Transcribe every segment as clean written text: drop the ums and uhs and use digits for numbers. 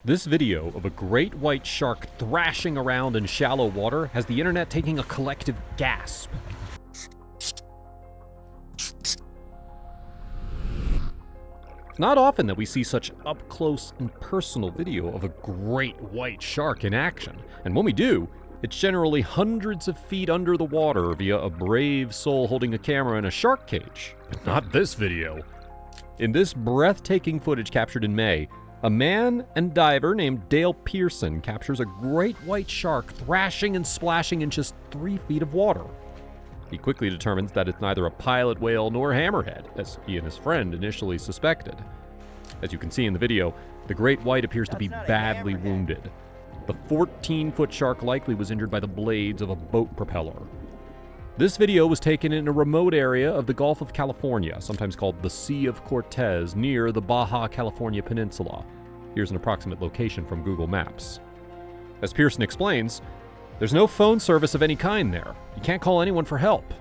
This video of a great white shark thrashing around in shallow water has the internet taking a collective gasp. It's not often that we see such up-close and personal video of a great white shark in action, and when we do, it's generally hundreds of feet under the water via a brave soul holding a camera in a shark cage. But not this video. In this breathtaking footage captured in May, a man and diver named Dale Pearson captures a great white shark thrashing and splashing in just 3 feet of water. He quickly determines that it's neither a pilot whale nor hammerhead, as he and his friend initially suspected. As you can see in the video, the great white appears to be badly wounded. The 14-foot shark likely was injured by the blades of a boat propeller. This video was taken in a remote area of the Gulf of California, sometimes called the Sea of Cortez, near the Baja California Peninsula. Here's an approximate location from Google Maps. As Pearson explains, there's no phone service of any kind there. You can't call anyone for help.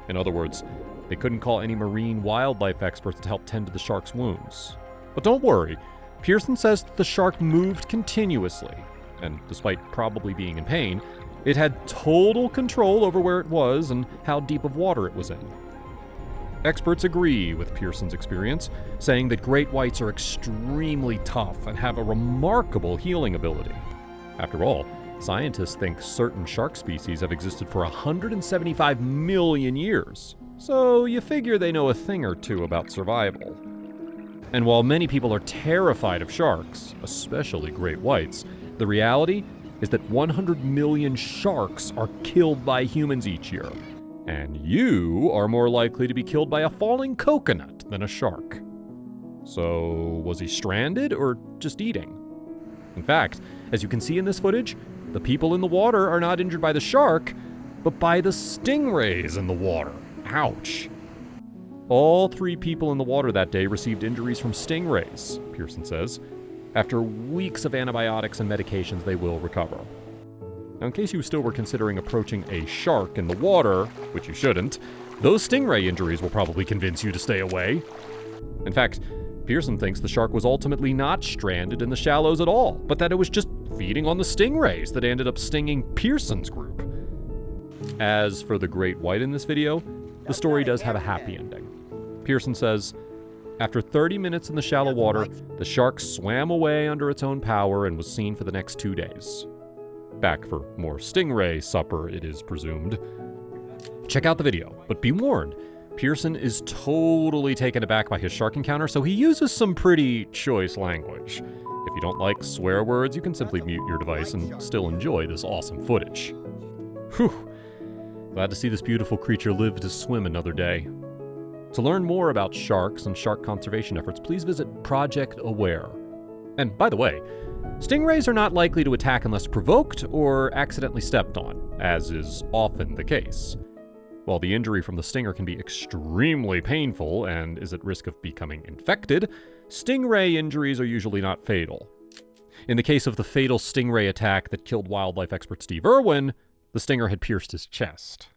In other words, they couldn't call any marine wildlife experts to help tend to the shark's wounds. But don't worry, Pearson says that the shark moved continuously, and despite probably being in pain, it had total control over where it was and how deep of water it was in. Experts agree with Pearson's experience, saying that great whites are extremely tough and have a remarkable healing ability. After all, scientists think certain shark species have existed for 175 million years, so you figure they know a thing or two about survival. And while many people are terrified of sharks, especially great whites, the reality is that 100 million sharks are killed by humans each year, and you are more likely to be killed by a falling coconut than a shark. So, was he stranded or just eating? In fact, as you can see in this footage, the people in the water are not injured by the shark, but by the stingrays in the water. Ouch. All 3 people in the water that day received injuries from stingrays, Pearson says. After weeks of antibiotics and medications, they will recover. Now, in case you still were considering approaching a shark in the water, which you shouldn't, those stingray injuries will probably convince you to stay away. In fact, Pearson thinks the shark was ultimately not stranded in the shallows at all, but that it was just feeding on the stingrays that ended up stinging Pearson's group. As for the great white in this video, the story does have a happy ending. Pearson says, after 30 minutes in the shallow water, the shark swam away under its own power and was seen for the next 2 days. Back for more stingray supper, it is presumed. Check out the video, but be warned, Pearson is totally taken aback by his shark encounter, so he uses some pretty choice language. If you don't like swear words, you can simply mute your device and still enjoy this awesome footage. Whew. Glad to see this beautiful creature live to swim another day. To learn more about sharks and shark conservation efforts, please visit Project Aware. And by the way, stingrays are not likely to attack unless provoked or accidentally stepped on, as is often the case. While the injury from the stinger can be extremely painful and is at risk of becoming infected, stingray injuries are usually not fatal. In the case of the fatal stingray attack that killed wildlife expert Steve Irwin, the stinger had pierced his chest.